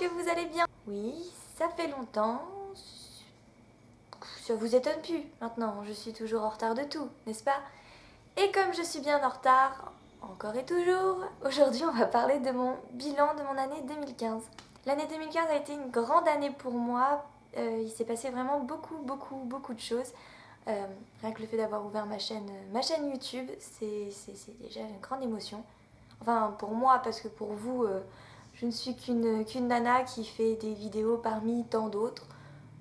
que vous allez bien. Oui, ça fait longtemps. Ça vous étonne plus maintenant, je suis toujours en retard de tout, n'est-ce pas? Et comme je suis bien en retard, encore et toujours, aujourd'hui on va parler de mon bilan de mon année 2015. L'année 2015 a été une grande année pour moi, il s'est passé vraiment beaucoup de choses. Rien que le fait d'avoir ouvert ma chaîne YouTube, c'est déjà une grande émotion. Enfin pour moi, parce que pour vous, je ne suis qu'une nana qui fait des vidéos parmi tant d'autres.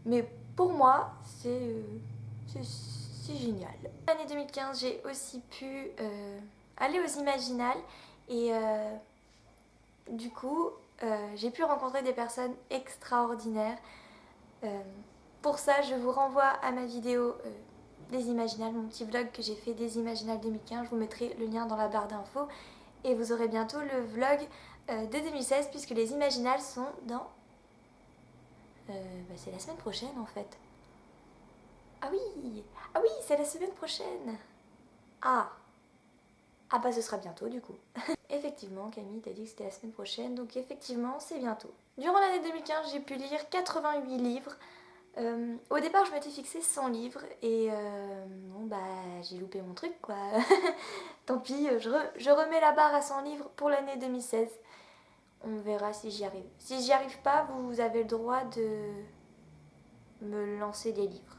Mais pour moi, c'est génial. L'année 2015, j'ai aussi pu aller aux Imaginales et du coup, j'ai pu rencontrer des personnes extraordinaires. Pour ça, je vous renvoie à ma vidéo des Imaginales, mon petit vlog que j'ai fait des Imaginales 2015. Je vous mettrai le lien dans la barre d'infos. Et vous aurez bientôt le vlog de 2016 puisque les Imaginales sont dans... c'est la semaine prochaine en fait. Ah oui, c'est la semaine prochaine. Ah bah ce sera bientôt du coup. Effectivement, Camille t'a dit que c'était la semaine prochaine, donc effectivement c'est bientôt. Durant l'année 2015, j'ai pu lire 88 livres. Au départ, je m'étais fixé 100 livres et bon bah j'ai loupé mon truc quoi. Tant pis, je remets la barre à 100 livres pour l'année 2016. On verra si j'y arrive. Si j'y arrive pas, vous avez le droit de me lancer des livres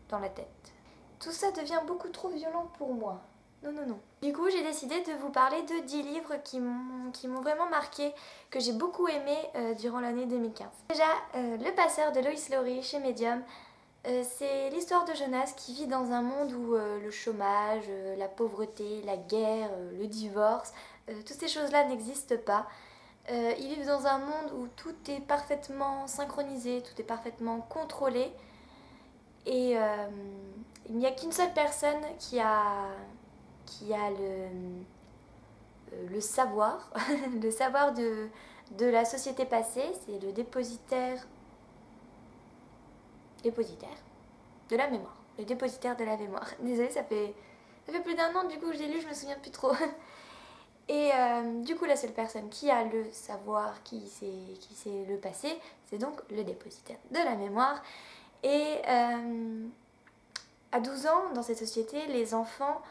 dans la tête. Tout ça devient beaucoup trop violent pour moi. Non. Du coup, j'ai décidé de vous parler de 10 livres qui m'ont vraiment marqué, que j'ai beaucoup aimé durant l'année 2015. Déjà, Le Passeur de Lois Lowry chez Medium. C'est l'histoire de Jonas qui vit dans un monde où le chômage, la pauvreté, la guerre, le divorce, toutes ces choses-là n'existent pas. Ils vivent dans un monde où tout est parfaitement synchronisé, tout est parfaitement contrôlé. Et il n'y a qu'une seule personne qui a le savoir, le savoir de la société passée, c'est le dépositaire de la mémoire. Le dépositaire de la mémoire. Désolée, ça fait plus d'un an du coup que j'ai lu, je me souviens plus trop. Et du coup, la seule personne qui a le savoir, qui sait le passé, c'est donc le dépositaire de la mémoire. Et à 12 ans, dans cette société, les enfants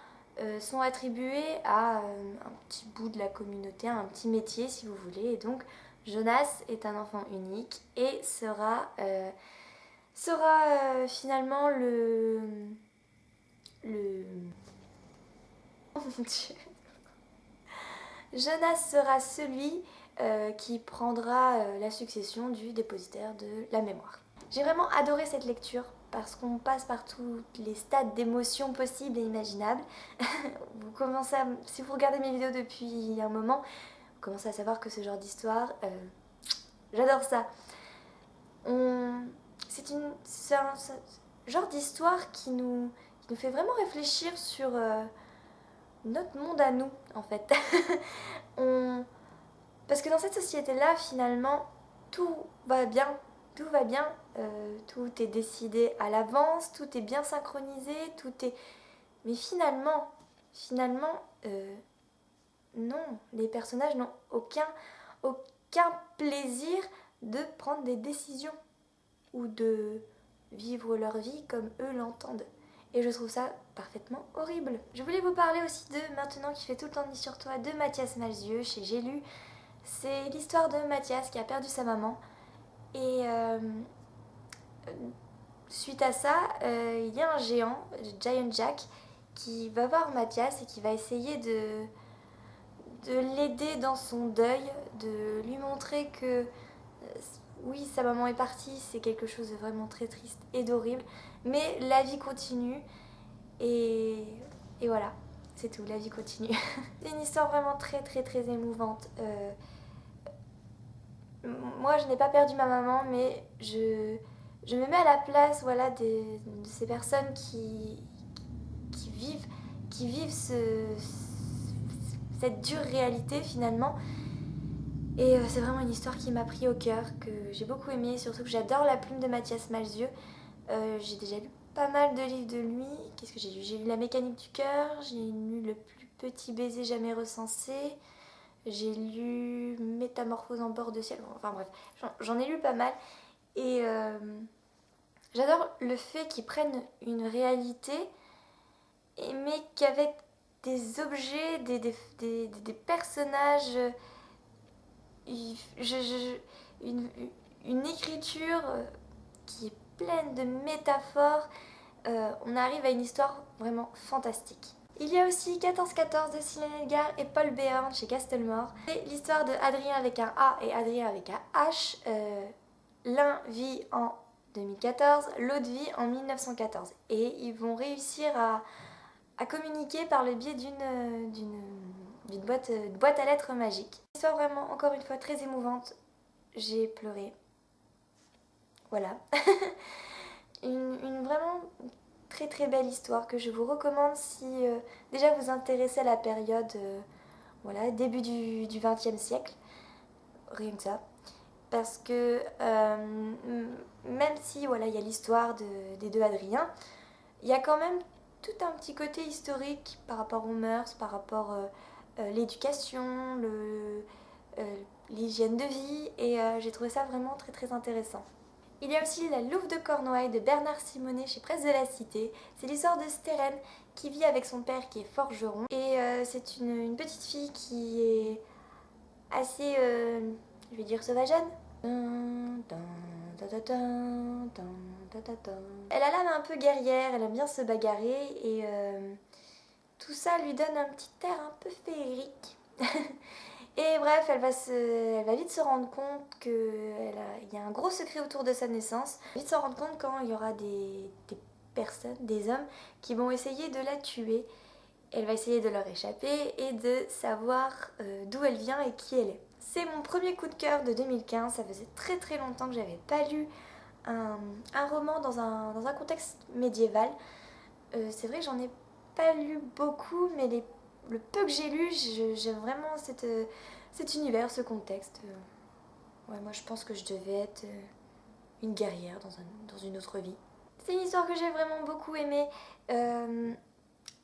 sont attribués à un petit bout de la communauté, à un petit métier si vous voulez. Et donc, Jonas est un enfant unique et sera finalement Oh mon Dieu. Jonas sera celui qui prendra la succession du dépositaire de la mémoire. J'ai vraiment adoré cette lecture parce qu'on passe par tous les stades d'émotions possibles et imaginables. Si vous regardez mes vidéos depuis un moment, vous commencez à savoir que ce genre d'histoire, j'adore ça. C'est un genre d'histoire qui nous fait vraiment réfléchir sur notre monde à nous, en fait. Parce que dans cette société-là, finalement, tout va bien. Tout va bien, tout est décidé à l'avance, tout est bien synchronisé, tout est... Mais finalement, non, les personnages n'ont aucun plaisir de prendre des décisions ou de vivre leur vie comme eux l'entendent. Et je trouve ça parfaitement horrible. Je voulais vous parler aussi de Maintenant qui fait tout le temps nuit sur toi de Mathias Malzieu chez J'ai lu. C'est l'histoire de Mathias qui a perdu sa maman. Et suite à ça, il y a un géant, Giant Jack, qui va voir Mathias et qui va essayer de l'aider dans son deuil, de lui montrer que oui, sa maman est partie, c'est quelque chose de vraiment très triste et d'horrible, mais la vie continue et voilà, c'est tout, la vie continue. C'est une histoire vraiment très émouvante. Moi, je n'ai pas perdu ma maman, mais je me mets à la place voilà, de ces personnes qui vivent cette dure réalité finalement. Et c'est vraiment une histoire qui m'a pris au cœur, que j'ai beaucoup aimé, surtout que j'adore la plume de Mathias Malzieu. J'ai déjà lu pas mal de livres de lui. Qu'est-ce que j'ai lu? J'ai lu La mécanique du cœur, j'ai lu Le plus petit baiser jamais recensé, j'ai lu Métamorphose en bord de ciel, enfin bref, j'en ai lu pas mal. Et j'adore le fait qu'ils prennent une réalité, mais qu'avec des objets, des personnages, une, une écriture qui est pleine de métaphores, on arrive à une histoire vraiment fantastique. Il y a aussi 1414 de Céline Edgar et Paul Béorn chez Castlemore. C'est l'histoire de Adrien avec un A et Adrien avec un H. L'un vit en 2014, l'autre vit en 1914. Et ils vont réussir à communiquer par le biais d'une boîte à lettres magique. Histoire vraiment, encore une fois, très émouvante. J'ai pleuré. Voilà. une vraiment très très belle histoire que je vous recommande si déjà vous intéressez à la période voilà, début du XXe siècle. Rien que ça. Parce que même si voilà, il y a l'histoire des deux Adriens, il y a quand même tout un petit côté historique par rapport aux mœurs, par rapport à l'éducation, l'hygiène de vie, et j'ai trouvé ça vraiment très très intéressant. Il y a aussi La Louve de Cornouailles de Bernard Simonnet chez Presse de la Cité. C'est l'histoire de Stérène qui vit avec son père qui est forgeron, et c'est une petite fille qui est assez, je vais dire, sauvageonne. Elle a l'âme un peu guerrière, elle aime bien se bagarrer, et tout ça lui donne un petit air un peu féerique. Et bref, elle va vite se rendre compte qu'il y a un gros secret autour de sa naissance. Elle va vite s'en rendre compte quand il y aura des personnes, des hommes, qui vont essayer de la tuer. Elle va essayer de leur échapper et de savoir d'où elle vient et qui elle est. C'est mon premier coup de cœur de 2015. Ça faisait très très longtemps que j'avais pas lu un roman dans un contexte médiéval. C'est vrai que j'en ai pas lu beaucoup, mais le peu que j'ai lu, j'aime vraiment cet univers, ce contexte. Ouais, moi je pense que je devais être une guerrière dans une autre vie. C'est une histoire que j'ai vraiment beaucoup aimée.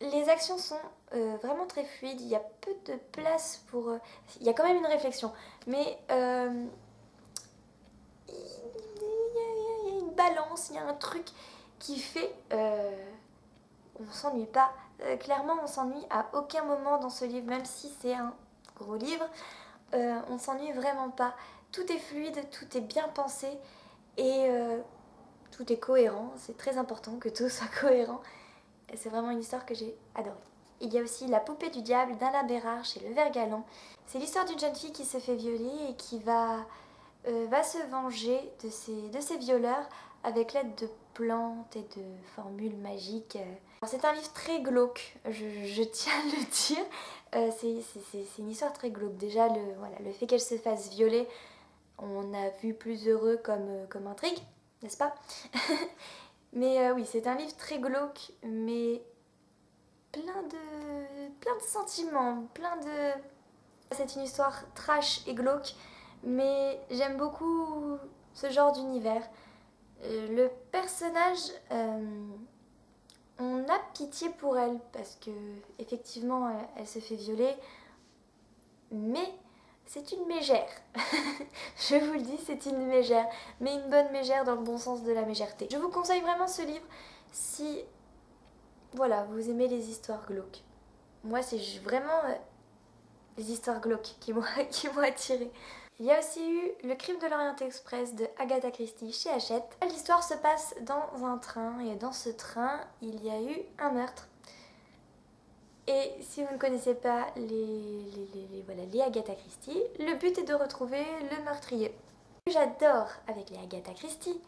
Les actions sont vraiment très fluides, il y a peu de place pour... il y a quand même une réflexion, mais il y a une balance, il y a un truc qui fait... on s'ennuie pas. Clairement, on s'ennuie à aucun moment dans ce livre, même si c'est un gros livre. On s'ennuie vraiment pas. Tout est fluide, tout est bien pensé et tout est cohérent. C'est très important que tout soit cohérent. Et c'est vraiment une histoire que j'ai adorée. Il y a aussi La Poupée du Diable d'Alain Bérard chez Le Ver Galant. C'est l'histoire d'une jeune fille qui se fait violer et qui va se venger de ses violeurs avec l'aide de plantes et de formules magiques. C'est un livre très glauque, je tiens à le dire. C'est une histoire très glauque. Déjà, le fait qu'elle se fasse violer, on a vu plus heureux comme intrigue, n'est-ce pas? Mais oui, c'est un livre très glauque, mais plein de sentiments, C'est une histoire trash et glauque, mais j'aime beaucoup ce genre d'univers. Le personnage, on a pitié pour elle parce que effectivement elle se fait violer, mais c'est une mégère. Je vous le dis, c'est une mégère, mais une bonne mégère dans le bon sens de la mégèreté. Je vous conseille vraiment ce livre si voilà, vous aimez les histoires glauques. Moi, c'est vraiment les histoires glauques qui m'ont attirée. Il y a aussi eu Le Crime de l'Orient Express de Agatha Christie chez Hachette. L'histoire se passe dans un train et dans ce train, il y a eu un meurtre. Et si vous ne connaissez pas les Agatha Christie, le but est de retrouver le meurtrier. Ce que j'adore avec les Agatha Christie,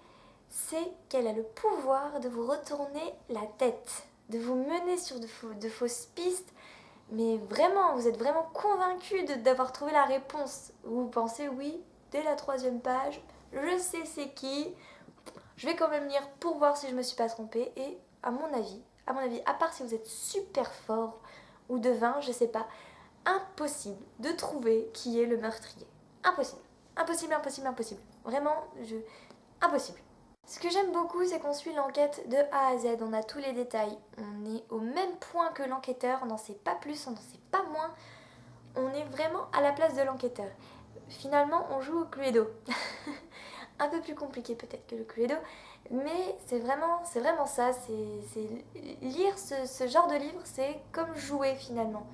c'est qu'elle a le pouvoir de vous retourner la tête, de vous mener sur de fausses pistes. Mais vraiment, vous êtes vraiment convaincu d'avoir trouvé la réponse. Vous pensez oui, dès la 3e page, je sais c'est qui, je vais quand même lire pour voir si je me suis pas trompée. Et à mon avis, à part si vous êtes super fort ou devin, je sais pas, impossible de trouver qui est le meurtrier. Impossible. Impossible, impossible, impossible. Vraiment, impossible. Ce que j'aime beaucoup, c'est qu'on suit l'enquête de A à Z, on a tous les détails, on est au même point que l'enquêteur, on n'en sait pas plus, on n'en sait pas moins, on est vraiment à la place de l'enquêteur. Finalement, on joue au Cluedo. Un peu plus compliqué peut-être que le Cluedo, mais c'est vraiment ça. Lire ce genre de livre, c'est comme jouer finalement.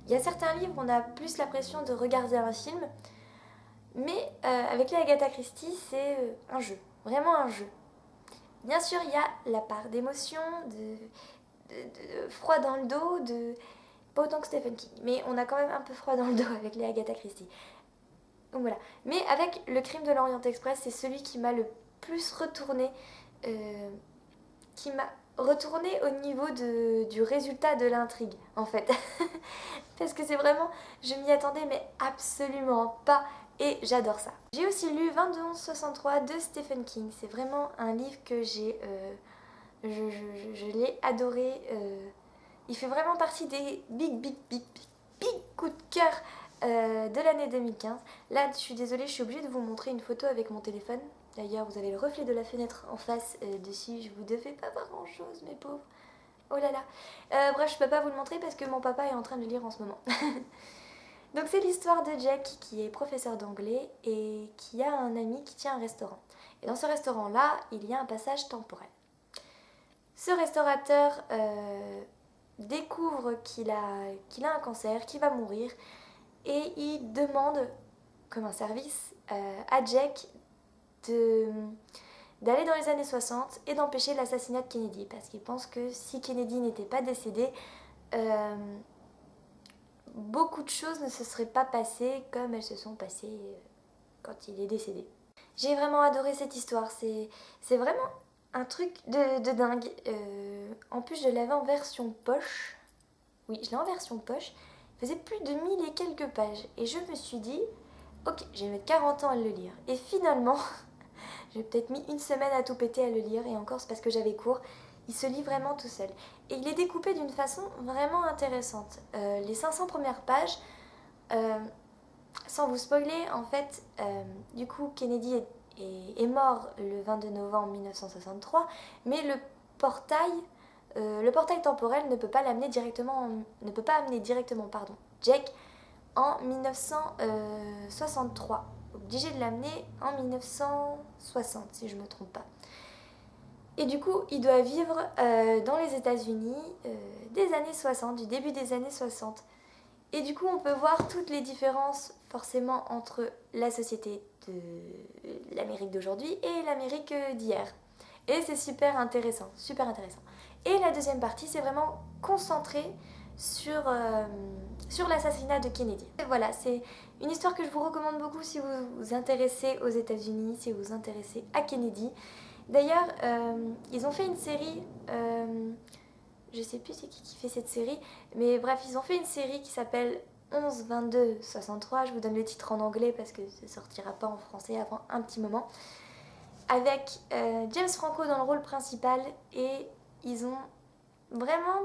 Il y a certains livres, on a plus l'impression de regarder un film, mais avec les Agatha Christie, c'est un jeu, vraiment un jeu. Bien sûr, il y a la part d'émotion, de froid dans le dos, pas autant que Stephen King, mais on a quand même un peu froid dans le dos avec les Agatha Christie. Donc voilà. Mais avec Le Crime de l'Orient Express, c'est celui qui m'a le plus retourné, qui m'a retourné au niveau du résultat de l'intrigue, en fait. Parce que c'est vraiment, je m'y attendais mais absolument pas, et j'adore ça. J'ai aussi lu 22-11-63 de Stephen King. C'est vraiment un livre que je l'ai adoré. Il fait vraiment partie des big coups de cœur de l'année 2015. Là, je suis désolée, je suis obligée de vous montrer une photo avec mon téléphone. D'ailleurs, vous avez le reflet de la fenêtre en face dessus. Je vous devais pas voir grand chose, mes pauvres. Oh là là. Bref, je peux pas vous le montrer parce que mon papa est en train de le lire en ce moment. Donc c'est l'histoire de Jack qui est professeur d'anglais et qui a un ami qui tient un restaurant. Et dans ce restaurant-là, il y a un passage temporel. Ce restaurateur découvre qu'il a un cancer, qu'il va mourir, et il demande, comme un service, à Jack d'aller dans les années 60 et d'empêcher l'assassinat de Kennedy, parce qu'il pense que si Kennedy n'était pas décédé, beaucoup de choses ne se seraient pas passées comme elles se sont passées quand il est décédé. J'ai vraiment adoré cette histoire, c'est vraiment un truc de dingue. En plus, je l'avais en version poche. Oui, je l'ai en version poche. Il faisait plus de 1000 et quelques pages. Et je me suis dit, ok, je vais mettre 40 ans à le lire. Et finalement, j'ai peut-être mis une semaine à tout péter à le lire. Et encore, c'est parce que j'avais cours. Il se lit vraiment tout seul. Et il est découpé d'une façon vraiment intéressante. Les 500 premières pages, sans vous spoiler, en fait, du coup, Kennedy est mort le 22 novembre 1963, mais le portail temporel ne peut pas amener directement Jack en 1963. Obligé de l'amener en 1960 si je ne me trompe pas. Et du coup, il doit vivre dans les États-Unis des années 60, du début des années 60. Et du coup, on peut voir toutes les différences forcément entre la société de l'Amérique d'aujourd'hui et l'Amérique d'hier. Et c'est super intéressant, super intéressant. Et la deuxième partie, c'est vraiment concentré sur l'assassinat de Kennedy. Et voilà, c'est une histoire que je vous recommande beaucoup si vous vous intéressez aux États-Unis, si vous vous intéressez à Kennedy. D'ailleurs, ils ont fait une série, je sais plus c'est qui fait cette série, mais bref, ils ont fait une série qui s'appelle 11-22-63. Je vous donne le titre en anglais parce que ça ne sortira pas en français avant un petit moment. Avec James Franco dans le rôle principal, et ils ont vraiment,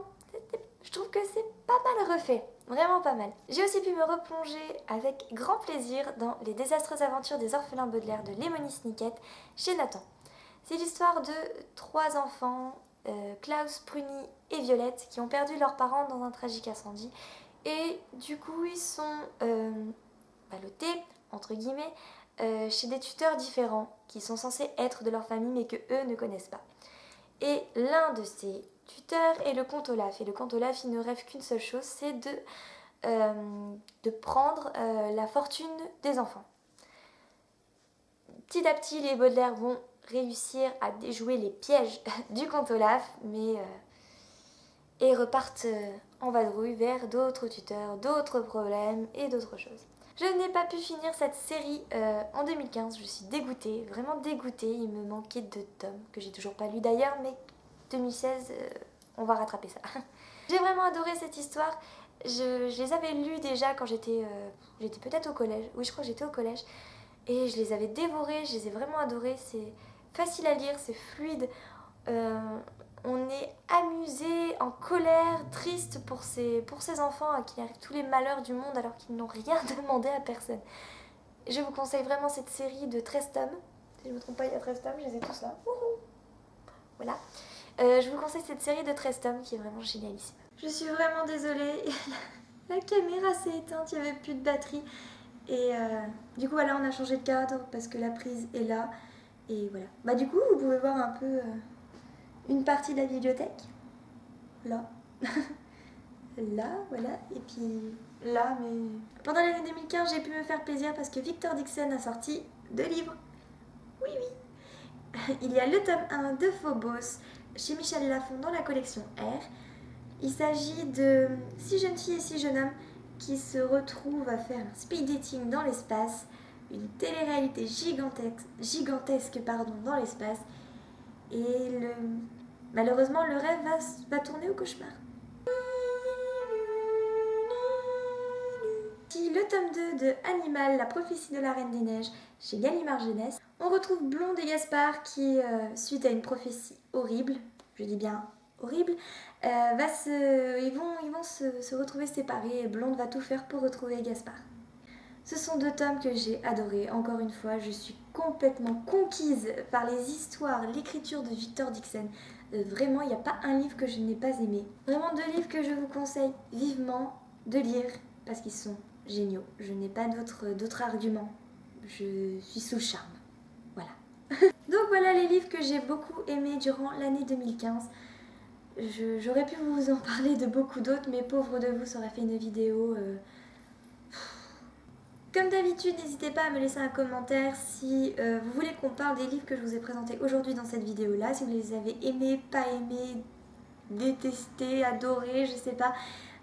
je trouve que c'est pas mal refait, vraiment pas mal. J'ai aussi pu me replonger avec grand plaisir dans Les désastreuses aventures des orphelins Baudelaire de Lemony Snicket chez Nathan. C'est l'histoire de 3 enfants, Klaus, Pruny et Violette, qui ont perdu leurs parents dans un tragique incendie, et du coup ils sont ballottés, entre guillemets, chez des tuteurs différents qui sont censés être de leur famille mais que eux ne connaissent pas. Et l'un de ces tuteurs est le comte Olaf. Et le comte Olaf, il ne rêve qu'une seule chose, c'est de prendre la fortune des enfants. Petit à petit, les Baudelaire vont réussir à déjouer les pièges du comte Olaf, et repartent en vadrouille vers d'autres tuteurs, d'autres problèmes et d'autres choses. Je n'ai pas pu finir cette série en 2015, je suis dégoûtée, vraiment dégoûtée. Il me manquait 2 tomes, que j'ai toujours pas lu d'ailleurs, mais 2016, on va rattraper ça. J'ai vraiment adoré cette histoire. Je les avais lus déjà quand j'étais peut-être au collège. Oui, je crois que j'étais au collège. Et je les avais dévorés, je les ai vraiment adorés. C'est facile à lire, c'est fluide. On est amusé, en colère, triste pour ces enfants à qui arrivent tous les malheurs du monde alors qu'ils n'ont rien demandé à personne. Je vous conseille vraiment cette série de 13 tomes. Si je ne me trompe pas, il y a 13 tomes, je les ai tous là. Wouhou. Voilà. Je vous conseille cette série de 13 tomes qui est vraiment génialissime. Je suis vraiment désolée. La caméra s'est éteinte, il n'y avait plus de batterie. Et du coup, voilà, on a changé de cadre parce que la prise est là. Et voilà. Bah, du coup, vous pouvez voir un peu une partie de la bibliothèque. Là. Là, voilà. Et puis là, mais... Pendant l'année 2015, j'ai pu me faire plaisir parce que Victor Dixon a sorti 2 livres. Oui, oui. Il y a le tome 1 de Phobos chez Michel Lafon dans la collection R. Il s'agit de 6 jeunes filles et 6 jeunes hommes qui se retrouvent à faire un speed dating dans l'espace, une télé-réalité gigantesque dans l'espace. Et malheureusement, le rêve va tourner au cauchemar. Le tome 2 de Animal, la prophétie de la Reine des Neiges, chez Gallimard Jeunesse. On retrouve Blonde et Gaspard qui, suite à une prophétie horrible, je dis bien horrible, ils vont se retrouver séparés et Blonde va tout faire pour retrouver Gaspard. Ce sont 2 tomes que j'ai adorés. Encore une fois, je suis complètement conquise par les histoires, l'écriture de Victor Dixon. Vraiment, il n'y a pas un livre que je n'ai pas aimé. Vraiment 2 livres que je vous conseille vivement de lire parce qu'ils sont géniaux. Je n'ai pas d'autres arguments. Je suis sous le charme. Voilà. Donc voilà les livres que j'ai beaucoup aimés durant l'année 2015. J'aurais pu vous en parler de beaucoup d'autres, mais pauvre de vous, ça aurait fait une vidéo... Comme d'habitude, n'hésitez pas à me laisser un commentaire si vous voulez qu'on parle des livres que je vous ai présentés aujourd'hui dans cette vidéo-là. Si vous les avez aimés, pas aimés, détestés, adorés, je sais pas.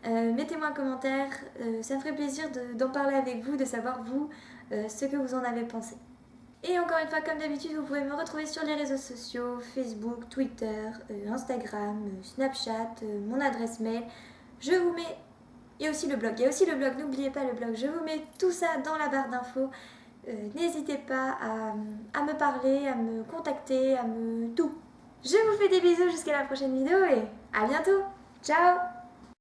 Mettez-moi un commentaire, ça me ferait plaisir d'en parler avec vous, de savoir vous ce que vous en avez pensé. Et encore une fois, comme d'habitude, vous pouvez me retrouver sur les réseaux sociaux, Facebook, Twitter, Instagram, Snapchat, mon adresse mail. Je vous mets... Il y a aussi le blog, n'oubliez pas le blog, je vous mets tout ça dans la barre d'infos. N'hésitez pas à me parler, à me contacter, tout. Je vous fais des bisous jusqu'à la prochaine vidéo et à bientôt. Ciao!